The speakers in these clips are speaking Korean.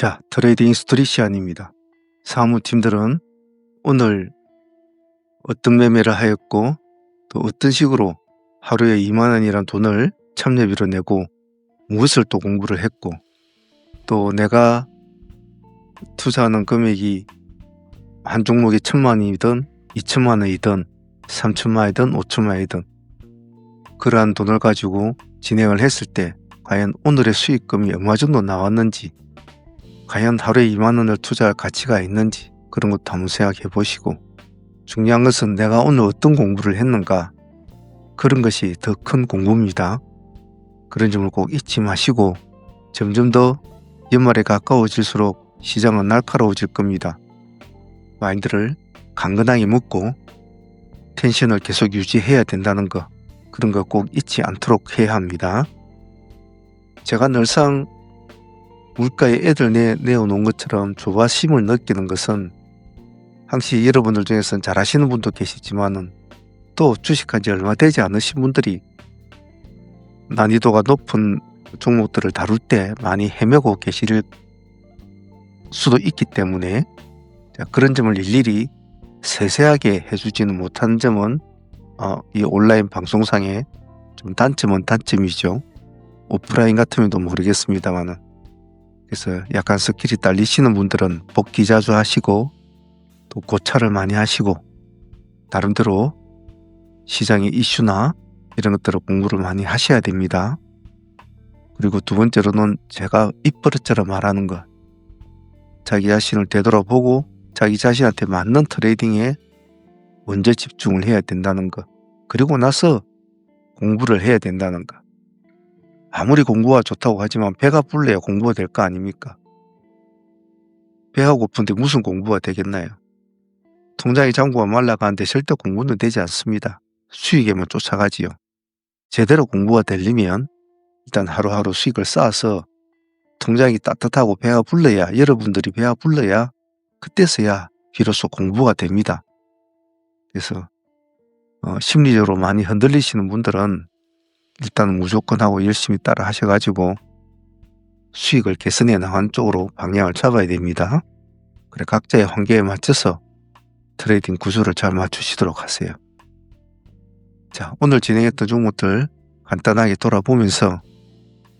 자, 트레이딩 스토리 시간입니다. 사무팀들은 오늘 어떤 매매를 하였고 또 어떤 식으로 하루에 2만 원이란 돈을 참여비로 내고 무엇을 또 공부를 했고 또 내가 투자하는 금액이 한 종목이 1,000만 원이든 2,000만 원이든 3,000만 원이든 5,000만 원이든 그러한 돈을 가지고 진행을 했을 때 과연 오늘의 수익금이 얼마 정도 나왔는지, 과연 하루에 2만 원을 투자할 가치가 있는지 그런 것도 한번 생각해 보시고, 중요한 것은 내가 오늘 어떤 공부를 했는가, 그런 것이 더 큰 공부입니다. 그런 점을 꼭 잊지 마시고 점점 더 연말에 가까워질수록 시장은 날카로워질 겁니다. 마인드를 강건하게 먹고 텐션을 계속 유지해야 된다는 거, 그런 거 꼭 잊지 않도록 해야 합니다. 제가 늘상 물가에 애들 내어놓은 것처럼 조바심을 느끼는 것은, 항시 여러분들 중에서는 잘 아시는 분도 계시지만은 또 주식한 지 얼마 되지 않으신 분들이 난이도가 높은 종목들을 다룰 때 많이 헤매고 계실 수도 있기 때문에, 그런 점을 일일이 세세하게 해주지는 못한 점은 이 온라인 방송상의 좀 단점은 단점이죠. 오프라인 같으면도 모르겠습니다만은. 그래서 약간 스킬이 딸리시는 분들은 복귀 자주 하시고 또 고찰을 많이 하시고 나름대로 시장의 이슈나 이런 것들을 공부를 많이 하셔야 됩니다. 그리고 두 번째로는 제가 입버릇처럼 말하는 것, 자기 자신을 되돌아보고 자기 자신한테 맞는 트레이딩에 먼저 집중을 해야 된다는 것, 그리고 나서 공부를 해야 된다는 것. 아무리 공부가 좋다고 하지만 배가 불러야 공부가 될 거 아닙니까? 배가 고픈데 무슨 공부가 되겠나요? 통장의 잔고가 말라가는데 절대 공부는 되지 않습니다. 수익에만 쫓아가지요. 제대로 공부가 되려면 일단 하루하루 수익을 쌓아서 통장이 따뜻하고 배가 불러야, 여러분들이 배가 불러야 그때서야 비로소 공부가 됩니다. 그래서 심리적으로 많이 흔들리시는 분들은 일단 무조건 하고 열심히 따라 하셔가지고 수익을 개선해 나가는 쪽으로 방향을 잡아야 됩니다. 그래, 각자의 환경에 맞춰서 트레이딩 구조를 잘 맞추시도록 하세요. 자, 오늘 진행했던 종목들 간단하게 돌아보면서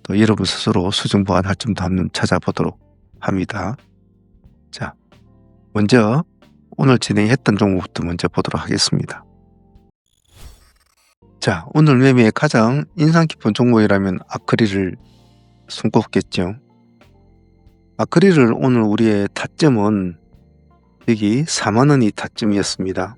또 여러분 스스로 수정 보완할 점도 한번 찾아보도록 합니다. 자, 먼저 오늘 진행했던 종목부터 먼저 보도록 하겠습니다. 자, 오늘 매매의 가장 인상 깊은 종목이라면 아크릴을 손꼽겠죠. 아크릴을 오늘 우리의 타점은 여기 4만 원이 타점이었습니다.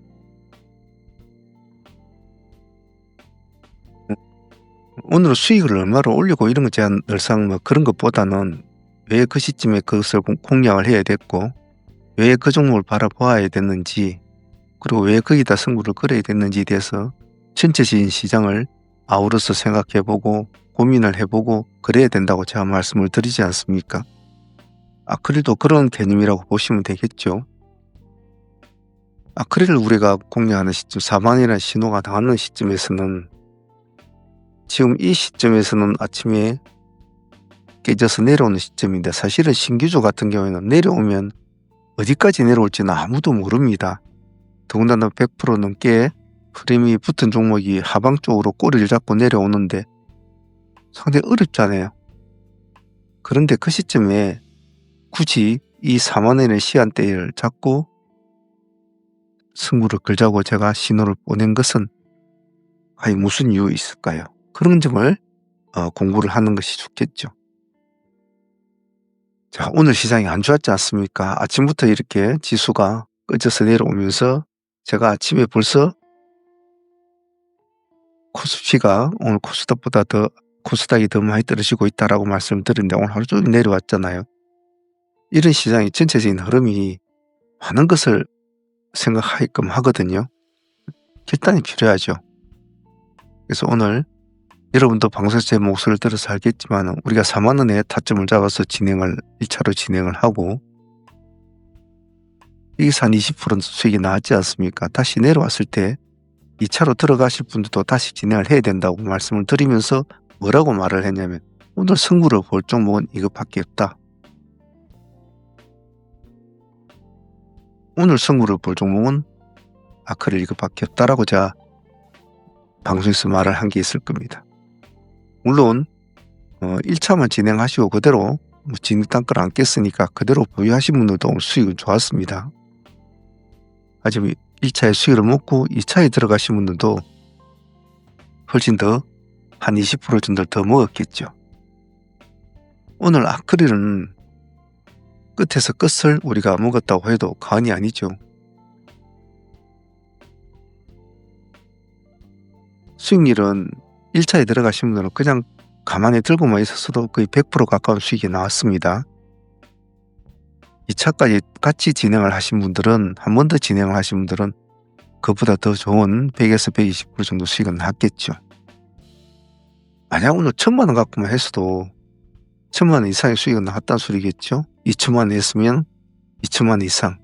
오늘 수익을 얼마로 올리고 이런 거 제가 늘상 그런 것보다는 왜 그 시점에 그것을 공략을 해야 됐고, 왜 그 종목을 바라보아야 됐는지, 그리고 왜 거기다 승부를 걸어야 됐는지에 대해서 전체적인 시장을 아우러서 생각해보고 고민을 해보고 그래야 된다고 제가 말씀을 드리지 않습니까? 아크릴도 그런 개념이라고 보시면 되겠죠. 아크릴을 우리가 공략하는 시점, 4만이라는 신호가 나오는 시점에서는, 지금 이 시점에서는 아침에 깨져서 내려오는 시점인데, 사실은 신규주 같은 경우에는 내려오면 어디까지 내려올지는 아무도 모릅니다. 더군다나 100% 넘게 프레임이 붙은 종목이 하방 쪽으로 꼬리를 잡고 내려오는데 상당히 어렵잖아요. 그런데 그 시점에 굳이 이 4만 원의 시간대를 잡고 승부를 걸자고 제가 신호를 보낸 것은 과연 무슨 이유 있을까요? 그런 점을 공부를 하는 것이 좋겠죠. 자, 오늘 시장이 안 좋았지 않습니까? 아침부터 이렇게 지수가 꺼져서 내려오면서 제가 아침에 벌써 코스피가 오늘 코스닥이 더 많이 떨어지고 있다라고 말씀드렸는데 오늘 하루 종일 내려왔잖아요. 이런 시장의 전체적인 흐름이 많은 것을 생각하게끔 하거든요. 결단이 필요하죠. 그래서 오늘 여러분도 방송에서 제 목소리를 들어서 알겠지만 우리가 4만 원의 타점을 잡아서 1차로 진행을 하고 여기서 한 20% 수익이 나왔지 않습니까? 다시 내려왔을 때 2차로 들어가실 분들도 다시 진행을 해야 된다고 말씀을 드리면서 뭐라고 말을 했냐면, 오늘 승부를 볼 종목은 이것밖에 없다. 오늘 승부를 볼 종목은 아크릴 이것밖에 없다라고 제가 방송에서 말을 한 게 있을 겁니다. 물론 1차만 진행하시고 그대로 진입 단가를 안 깼으니까 그대로 보유하신 분들도 오늘 수익은 좋았습니다. 하지만 1차에 수익을 먹고 2차에 들어가신 분들도 훨씬 더 한 20% 정도 더 먹었겠죠. 오늘 아크릴은 끝에서 끝을 우리가 먹었다고 해도 과언이 아니죠. 수익률은 1차에 들어가신 분들은 그냥 가만히 들고만 있었어도 거의 100% 가까운 수익이 나왔습니다. 2차까지 같이 진행을 하신 분들은, 한 번 더 진행을 하신 분들은 그보다 더 좋은 100에서 120% 정도 수익은 났겠죠. 만약 오늘 1000만 원 갖고만 했어도 1000만 원 이상의 수익은 나왔다는 소리겠죠. 2천만 원 했으면 2천만 원 이상,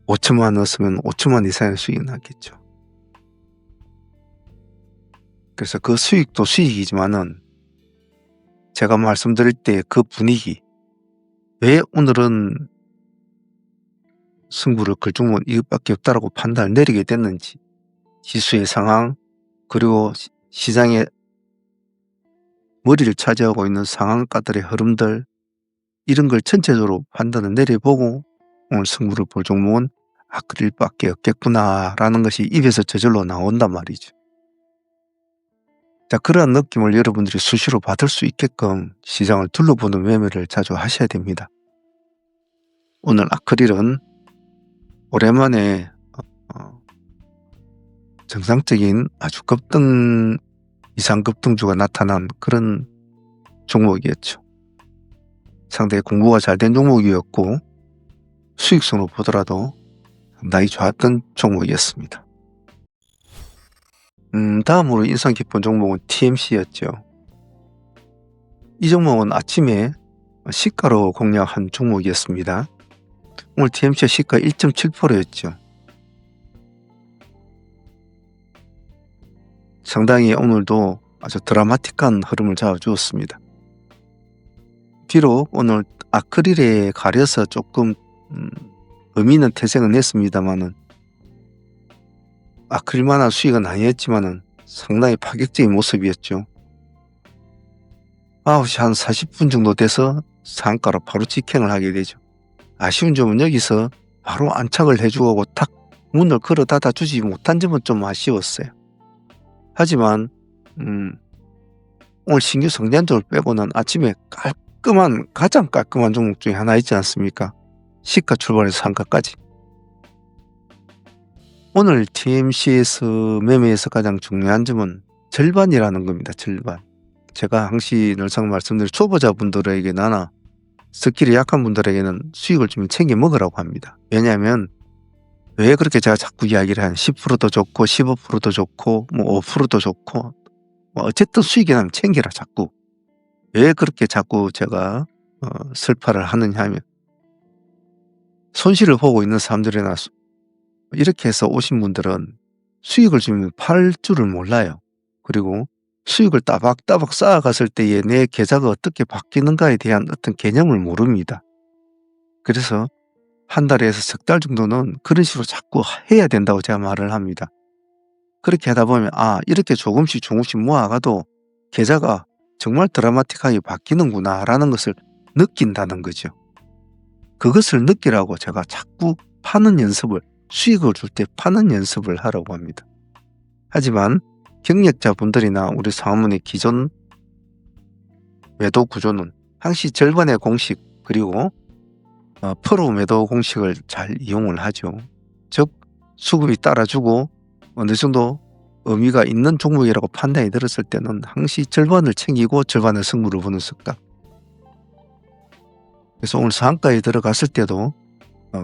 5천만 원 넣었으면 5천만 원 이상의 수익이 났겠죠. 그래서 그 수익도 수익이지만은 제가 말씀드릴 때 그 분위기, 왜 오늘은 승부를 걸 종목은 이것밖에 없다라고 판단을 내리게 됐는지, 지수의 상황, 그리고 시장의 머리를 차지하고 있는 상한가들의 흐름들, 이런 걸 전체적으로 판단을 내려보고 오늘 승부를 볼 종목은 아크릴밖에 없겠구나라는 것이 입에서 저절로 나온단 말이죠. 자, 그러한 느낌을 여러분들이 수시로 받을 수 있게끔 시장을 둘러보는 매매를 자주 하셔야 됩니다. 오늘 아크릴은 오랜만에 정상적인 아주 급등 이상 급등주가 나타난 그런 종목이었죠. 상당히 공부가 잘 된 종목이었고 수익성으로 보더라도 상당히 좋았던 종목이었습니다. 다음으로 인상 깊은 종목은 TMC였죠. 이 종목은 아침에 시가로 공략한 종목이었습니다. 오늘 TMC 시가 1.7%였죠. 상당히 오늘도 아주 드라마틱한 흐름을 잡아주었습니다. 비록 오늘 아크릴에 가려서 조금 의미 있는 태생은 했습니다만은 아크릴만한 수익은 아니었지만은 상당히 파격적인 모습이었죠. 9시 한 40분 정도 돼서 상한가로 바로 직행을 하게 되죠. 아쉬운 점은 여기서 바로 안착을 해주고 탁 문을 걸어 닫아 주지 못한 점은 좀 아쉬웠어요. 하지만 오늘 신규 성장주를 빼고는 아침에 가장 깔끔한 종목 중에 하나 있지 않습니까? 시가 출발해서 상가까지. 오늘 TMC에서 매매에서 가장 중요한 점은 절반이라는 겁니다. 절반. 제가 항상 늘상 말씀드린 초보자분들에게나 스킬이 약한 분들에게는 수익을 좀 챙겨 먹으라고 합니다. 왜냐하면 왜 그렇게 제가 자꾸 이야기를 한 10%도 좋고 15%도 좋고 5%도 좋고 어쨌든 수익이 나면 챙기라 자꾸. 왜 그렇게 자꾸 제가 설파를 하느냐 하면 손실을 보고 있는 사람들이나 이렇게 해서 오신 분들은 수익을 주면 팔 줄을 몰라요. 그리고 수익을 따박따박 쌓아갔을 때에 내 계좌가 어떻게 바뀌는가에 대한 어떤 개념을 모릅니다. 그래서 한 달에서 석 달 정도는 그런 식으로 자꾸 해야 된다고 제가 말을 합니다. 그렇게 하다 보면 이렇게 조금씩 모아가도 계좌가 정말 드라마틱하게 바뀌는구나 라는 것을 느낀다는 거죠. 그것을 느끼라고 제가 자꾸 파는 연습을, 수익을 줄 때 파는 연습을 하라고 합니다. 하지만 경력자분들이나 우리 사모님의 기존 매도 구조는 항시 절반의 공식 그리고 프로 매도 공식을 잘 이용을 하죠. 즉 수급이 따라주고 어느 정도 의미가 있는 종목이라고 판단이 들었을 때는 항시 절반을 챙기고 절반의 승부를 보는 습관. 그래서 오늘 상한가에 들어갔을 때도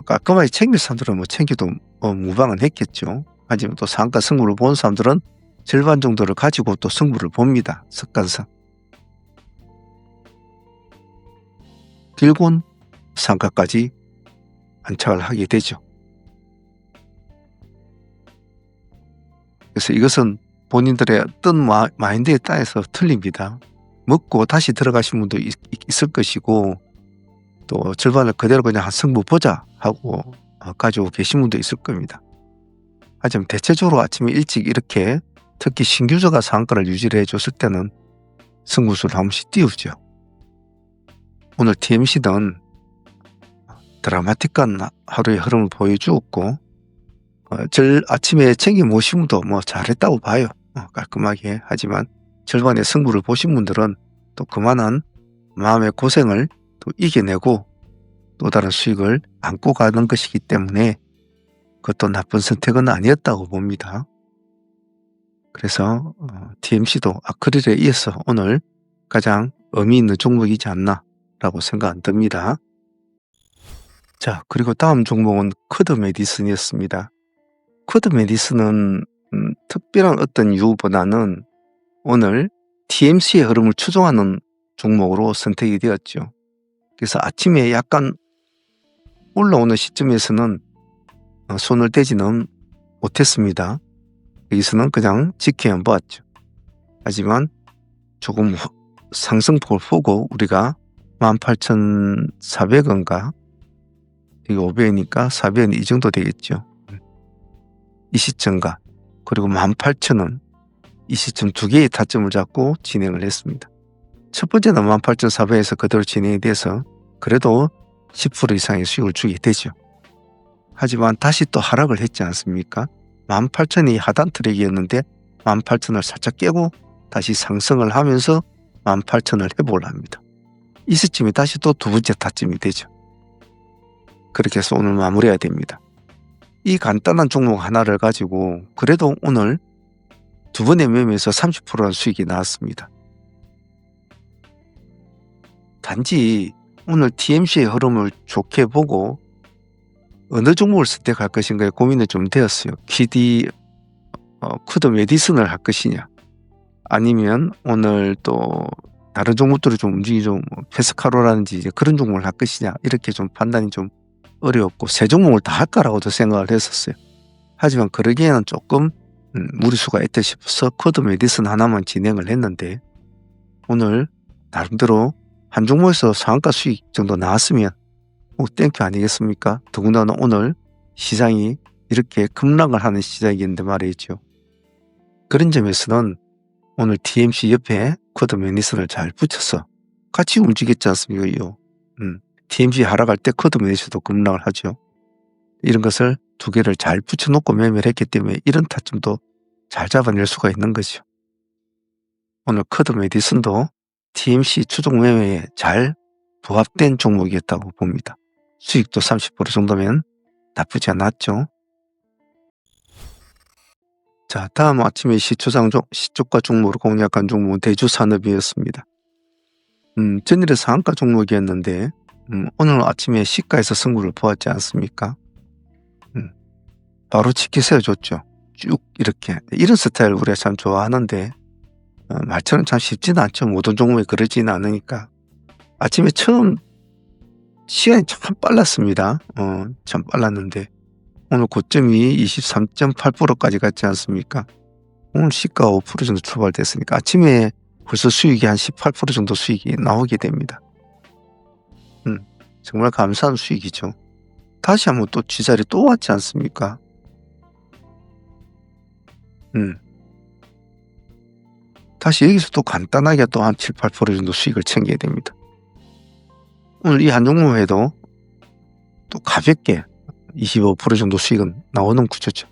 깔끔하게 챙길 사람들은 챙겨도 무방은 했겠죠. 하지만 또 상한가 승부를 본 사람들은 절반 정도를 가지고 또 승부를 봅니다. 습관상. 결국은 상한가까지 안착을 하게 되죠. 그래서 이것은 본인들의 어떤 마인드에 따라서 틀립니다. 먹고 다시 들어가신 분도 있을 것이고 또 절반을 그대로 그냥 한 승부 보자 하고 가지고 계신 분도 있을 겁니다. 하지만 대체적으로 아침에 일찍 이렇게 특히 신규주가 상한가를 유지를 해줬을 때는 승부수를 한 번씩 띄우죠. 오늘 TMC는 드라마틱한 하루의 흐름을 보여주었고 아침에 챙겨 모신 분도 뭐 잘했다고 봐요. 깔끔하게. 하지만 절반의 승부를 보신 분들은 또 그만한 마음의 고생을 또 이겨내고 또 다른 수익을 안고 가는 것이기 때문에 그것도 나쁜 선택은 아니었다고 봅니다. 그래서 TMC도 아크릴에 이어서 오늘 가장 의미 있는 종목이지 않나 라고 생각 안 듭니다. 자, 그리고 다음 종목은 쿼드 메디슨이었습니다. 쿼드 메디슨은 특별한 어떤 이유보다는 오늘 TMC의 흐름을 추종하는 종목으로 선택이 되었죠. 그래서 아침에 약간 올라오는 시점에서는 손을 대지는 못했습니다. 여기서는 그냥 지켜만 보았죠. 하지만 조금 상승폭을 보고 우리가 18,400원가 이게 500원이니까 400원 이 정도 되겠죠. 이 시점과 그리고 18,000원 이 시점 두 개의 타점을 잡고 진행을 했습니다. 첫 번째는 18,400원에서 그대로 진행이 돼서 그래도 10% 이상의 수익을 주게 되죠. 하지만 다시 또 하락을 했지 않습니까? 18,000이 하단 트랙이었는데 18,000을 살짝 깨고 다시 상승을 하면서 18,000을 회복을 합니다. 이 시점이 다시 또 두 번째 타점이 되죠. 그렇게 해서 오늘 마무리해야 됩니다. 이 간단한 종목 하나를 가지고 그래도 오늘 두 번의 매매에서 30%의 수익이 나왔습니다. 단지 오늘 TMC의 흐름을 좋게 보고 어느 종목을 선택할 것인가에 고민이 좀 되었어요. 쿼드 메디슨을 할 것이냐 아니면 오늘 또 다른 종목들이 좀 움직이기 좀 페스카로라든지 이제 그런 종목을 할 것이냐 이렇게 좀 판단이 좀 어려웠고 세 종목을 다 할까라고도 생각을 했었어요. 하지만 그러기에는 조금 무리수가 있다 싶어서 쿼드 메디슨 하나만 진행을 했는데 오늘 나름대로 한 종목에서 상한가 수익 정도 나왔으면 땡큐 아니겠습니까? 더군다나 오늘 시장이 이렇게 급락을 하는 시장이었는데 말이죠. 그런 점에서는 오늘 TMC 옆에 쿼드 메디슨을 잘 붙여서 같이 움직였지 않습니까? TMC 하락할 때 쿼드 메디슨도 급락을 하죠. 이런 것을 두 개를 잘 붙여놓고 매매를 했기 때문에 이런 타점도 잘 잡아낼 수가 있는 거죠. 오늘 쿼드 메디슨도 TMC 추종 매매에 잘 부합된 종목이었다고 봅니다. 수익도 30% 정도면 나쁘지 않았죠. 자, 다음 아침에 시초가 종목으로 공략한 종목은 대주산업이었습니다. 전일의 상한가 종목이었는데 오늘 아침에 시가에서 승부를 보았지 않습니까? 바로 치켜 세워줬죠. 쭉 이렇게. 이런 스타일 우리가 참 좋아하는데 말처럼 참 쉽지는 않죠. 모든 종목이 그러지는 않으니까. 아침에 처음 시간이 참 빨랐습니다. 참 빨랐는데 오늘 고점이 23.8%까지 갔지 않습니까? 오늘 시가가 5% 정도 출발됐으니까 아침에 벌써 수익이 한 18% 정도 수익이 나오게 됩니다. 정말 감사한 수익이죠. 다시 한번 또 쥐자리 또 왔지 않습니까? 다시 여기서 또 간단하게 또 한 7, 8% 정도 수익을 챙겨야 됩니다. 오늘 이 한 종목에도 또 가볍게 25% 정도 수익은 나오는 구조죠.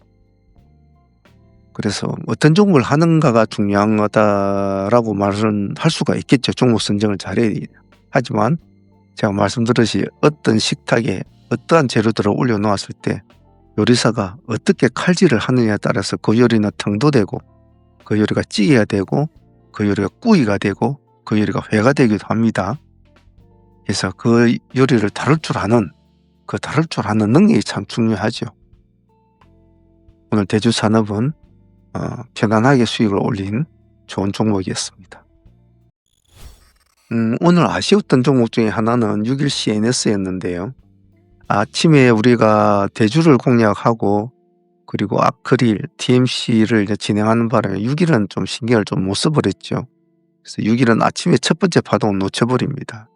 그래서 어떤 종목을 하는가가 중요하다라고 말은 할 수가 있겠죠. 종목 선정을 잘해야 돼요. 하지만 제가 말씀드렸듯이 어떤 식탁에 어떠한 재료들을 올려놓았을 때 요리사가 어떻게 칼질을 하느냐에 따라서 그 요리는 탕도 되고 그 요리가 찌개가 되고 그 요리가 꾸이가 되고 그 요리가 회가 되기도 합니다. 그래서 그 요리를 다룰 줄 아는 능력이 참 중요하죠. 오늘 대주산업은 편안하게 수익을 올린 좋은 종목이었습니다. 오늘 아쉬웠던 종목 중에 하나는 6일 CNS였는데요. 아침에 우리가 대주를 공략하고 그리고 아크릴, TMC를 이제 진행하는 바람에 6일은 좀 신경을 좀 못 써버렸죠. 그래서 6일은 아침에 첫 번째 파동을 놓쳐버립니다.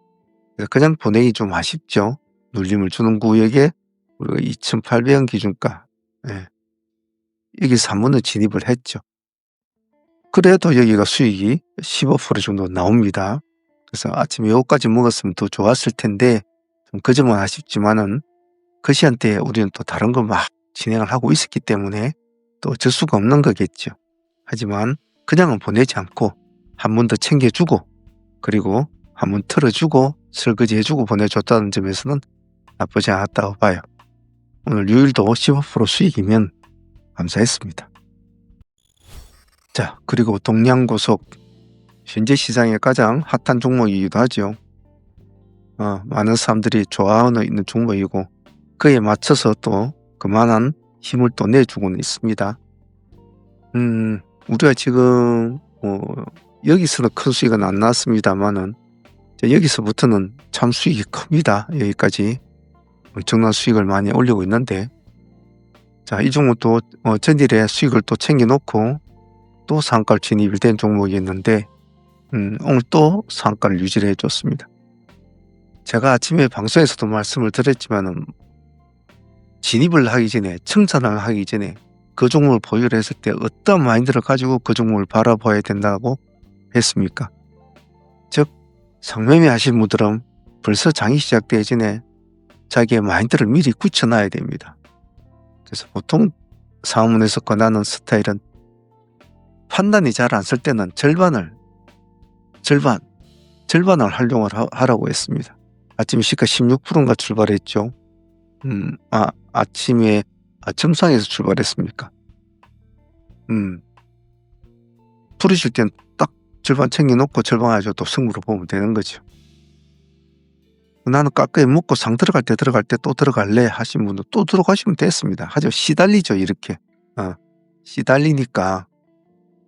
그래서 그냥 보내기 좀 아쉽죠. 눌림을 주는 구역에 우리가 2,800원 기준가. 예. 여기서 한 번은 진입을 했죠. 그래도 여기가 수익이 15% 정도 나옵니다. 그래서 아침에 요거까지 먹었으면 더 좋았을 텐데 좀 그 점은 아쉽지만은 그 시간대에 우리는 또 다른 걸 막 진행을 하고 있었기 때문에 또 어쩔 수가 없는 거겠죠. 하지만 그냥은 보내지 않고 한 번 더 챙겨주고 그리고 한 번 틀어주고 설거지해 주고 보내줬다는 점에서는 나쁘지 않았다고 봐요. 오늘 요일도 15% 수익이면 감사했습니다. 자, 그리고 동양고속 현재 시장의 가장 핫한 종목이기도 하죠. 많은 사람들이 좋아하는 있는 종목이고 그에 맞춰서 또 그만한 힘을 또 내주고는 있습니다. 우리가 지금 여기서는 큰 수익은 안 나왔습니다만은 여기서부터는 참 수익이 큽니다. 여기까지 엄청난 수익을 많이 올리고 있는데 자, 이 종목도 전일에 수익을 또 챙겨놓고 또 상한가를 진입이 된 종목이었는데 오늘 또 상한가를 유지를 해줬습니다. 제가 아침에 방송에서도 말씀을 드렸지만은 진입을 하기 전에 청산을 하기 전에 그 종목을 보유를 했을 때 어떤 마인드를 가지고 그 종목을 바라봐야 된다고 했습니까? 즉 상매매 하신 분들은 벌써 장이 시작되기 전에 자기의 마인드를 미리 굳혀놔야 됩니다. 그래서 보통 상업문에서 권하는 스타일은 판단이 잘 안 쓸 때는 절반을 활용을 하라고 했습니다. 아침에 시가 16%인가 출발했죠. 아침에 점상에서 출발했습니까? 풀으실 땐 딱 절반 챙겨놓고 절반 가지고 또 승부를 보면 되는 거죠. 나는 가까이 묻고 상 들어갈 때 또 들어갈래 하신 분도 또 들어가시면 됐습니다. 하지만 시달리죠, 이렇게. 시달리니까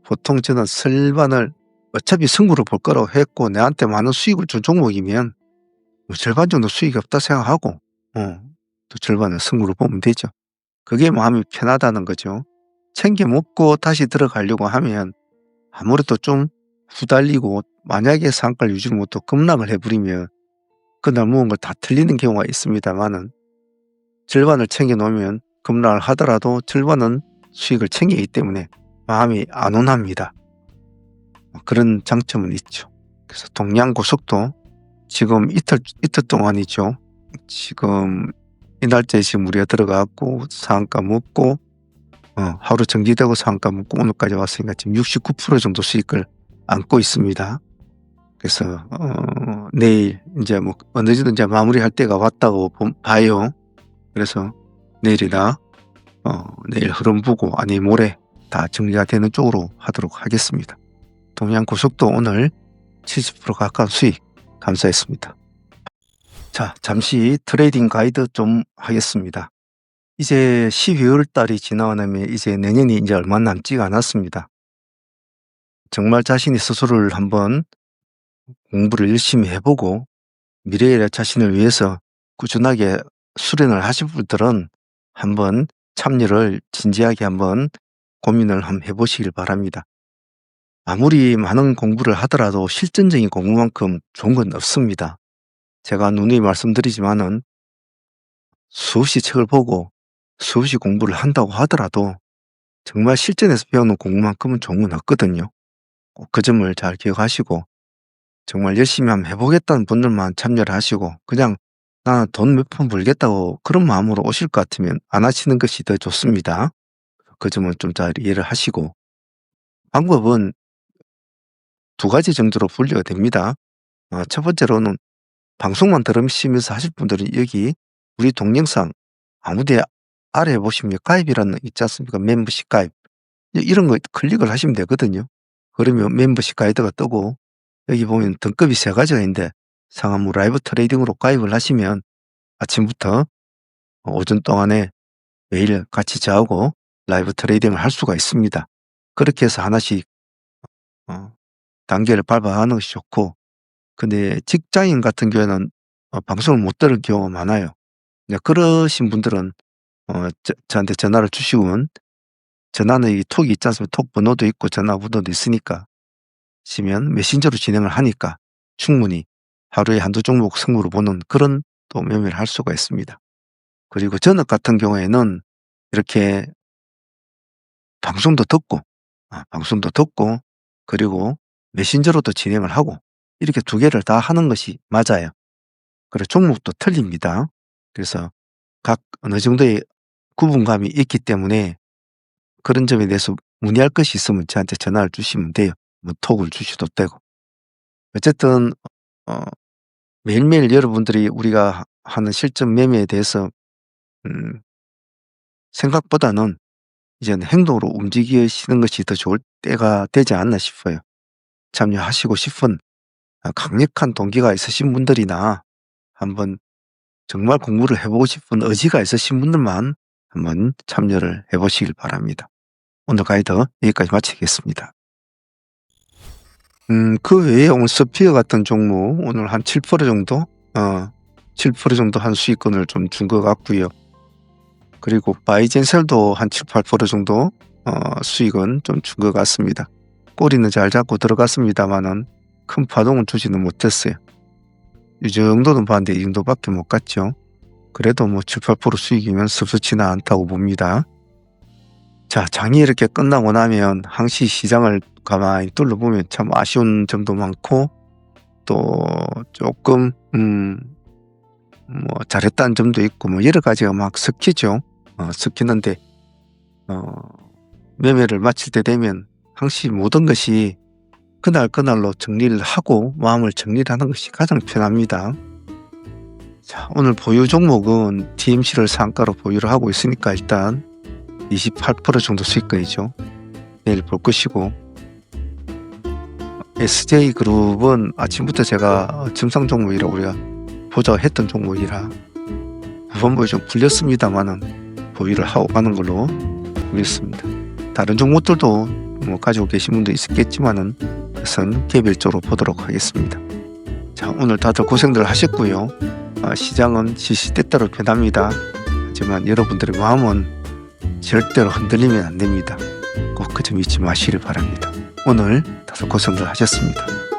보통 저는 설반을 어차피 승부를 볼 거라고 했고 내한테 많은 수익을 준 종목이면 절반 정도 수익이 없다 생각하고 또 절반은 승부를 보면 되죠. 그게 마음이 편하다는 거죠. 챙겨 먹고 다시 들어가려고 하면 아무래도 좀 후달리고 만약에 상가를 유지를 못하고 급락을 해버리면 그날 모은 걸 다 틀리는 경우가 있습니다만은 절반을 챙겨 놓으면 급락을 하더라도 절반은 수익을 챙기기 때문에 마음이 안온합니다. 그런 장점은 있죠. 그래서 동양고속도 지금 이틀 동안이죠. 지금 이 날짜에 지금 우리가 들어가고 상한가 먹고 하루 정지되고 상한가 먹고 오늘까지 왔으니까 지금 69% 정도 수익을 안고 있습니다. 그래서 내일 이제 뭐 어느 정도 이제 마무리할 때가 왔다고 봐요. 그래서 내일이나 내일 흐름 보고 아니 모레 다 정리가 되는 쪽으로 하도록 하겠습니다. 동양고속도 오늘 70% 가까운 수익 감사했습니다. 자, 잠시 트레이딩 가이드 좀 하겠습니다. 이제 12월 달이 지나가면 이제 내년이 이제 얼마 남지가 않았습니다. 정말 자신이 스스로를 한번 공부를 열심히 해보고 미래의 자신을 위해서 꾸준하게 수련을 하실 분들은 한번 참여를 진지하게 한번 고민을 한번 해보시길 바랍니다. 아무리 많은 공부를 하더라도 실전적인 공부만큼 좋은 건 없습니다. 제가 누누이 말씀드리지만은 수없이 책을 보고 수없이 공부를 한다고 하더라도 정말 실전에서 배우는 공부만큼은 좋은 건 없거든요. 꼭 그 점을 잘 기억하시고 정말 열심히 한번 해보겠다는 분들만 참여를 하시고 그냥 나는 돈 몇 푼 벌겠다고 그런 마음으로 오실 것 같으면 안 하시는 것이 더 좋습니다. 그 점은 좀 잘 이해를 하시고 방법은 두 가지 정도로 분류가 됩니다. 첫 번째로는 방송만 들으시면서 하실 분들은 여기 우리 동영상 아무데 아래에 보시면 가입이라는 있지 않습니까? 멤버십 가입. 이런 거 클릭을 하시면 되거든요. 그러면 멤버십 가이드가 뜨고 여기 보면 등급이 3가지가 있는데 상한무 라이브 트레이딩으로 가입을 하시면 아침부터 오전 동안에 매일 같이 저하고 라이브 트레이딩을 할 수가 있습니다. 그렇게 해서 하나씩 단계를 밟아가는 것이 좋고 근데 직장인 같은 경우에는 방송을 못 들을 경우가 많아요. 그러신 분들은 저한테 전화를 주시면 전화는 이 톡이 있지 않습니까? 톡 번호도 있고 전화번호도 있으니까 시면 메신저로 진행을 하니까 충분히 하루에 한두 종목 승부를 보는 그런 또 매매를 할 수가 있습니다. 그리고 저녁 같은 경우에는 이렇게 방송도 듣고 그리고 메신저로도 진행을 하고 이렇게 두 개를 다 하는 것이 맞아요. 그리고 종목도 틀립니다. 그래서 각 어느 정도의 구분감이 있기 때문에 그런 점에 대해서 문의할 것이 있으면 저한테 전화를 주시면 돼요. 뭐 톡을 주셔도 되고. 어쨌든 어 매일매일 여러분들이 우리가 하는 실전 매매에 대해서 음 생각보다는 이제는 행동으로 움직이시는 것이 더 좋을 때가 되지 않나 싶어요. 참여하시고 싶은 강력한 동기가 있으신 분들이나 한번 정말 공부를 해 보고 싶은 의지가 있으신 분들만 한번 참여를 해 보시길 바랍니다. 오늘 가이드 여기까지 마치겠습니다. 그 외에 오늘 스피어 같은 종목 오늘 한 7% 정도 7% 정도 한 수익권을 좀 준 것 같고요. 그리고 바이젠셀도 한 7-8% 정도 수익은 좀 준 것 같습니다. 꼬리는 잘 잡고 들어갔습니다마는 큰 파동은 주지는 못했어요. 이 정도는 봤는데 이 정도밖에 못 갔죠. 그래도 뭐 7-8% 수익이면 섭섭치는 않다고 봅니다. 자, 장이 이렇게 끝나고 나면 항시 시장을 가만히 둘러보면 참 아쉬운 점도 많고 또 조금 뭐 잘했다는 점도 있고 뭐 여러 가지가 막 섞이죠. 섞이는데 매매를 마칠 때 되면 항시 모든 것이 그날로 정리를 하고 마음을 정리를 하는 것이 가장 편합니다. 자, 오늘 보유 종목은 TMC를 상가로 보유를 하고 있으니까 일단 28% 정도 수익권이죠. 내일 볼 것이고 SJ그룹은 아침부터 제가 증상 종목이라 우리가 보자 했던 종목이라 후반부에 좀 풀렸습니다만은 보유를 하고 가는 걸로 믿습니다. 다른 종목들도 뭐 가지고 계신 분도 있겠지만은 그것은 개별적으로 보도록 하겠습니다. 자, 오늘 다들 고생들 하셨고요. 시장은 시시때때로 변합니다. 하지만 여러분들의 마음은 절대로 흔들리면 안 됩니다. 꼭 그 점 잊지 마시길 바랍니다. 오늘 다들 고생들 하셨습니다.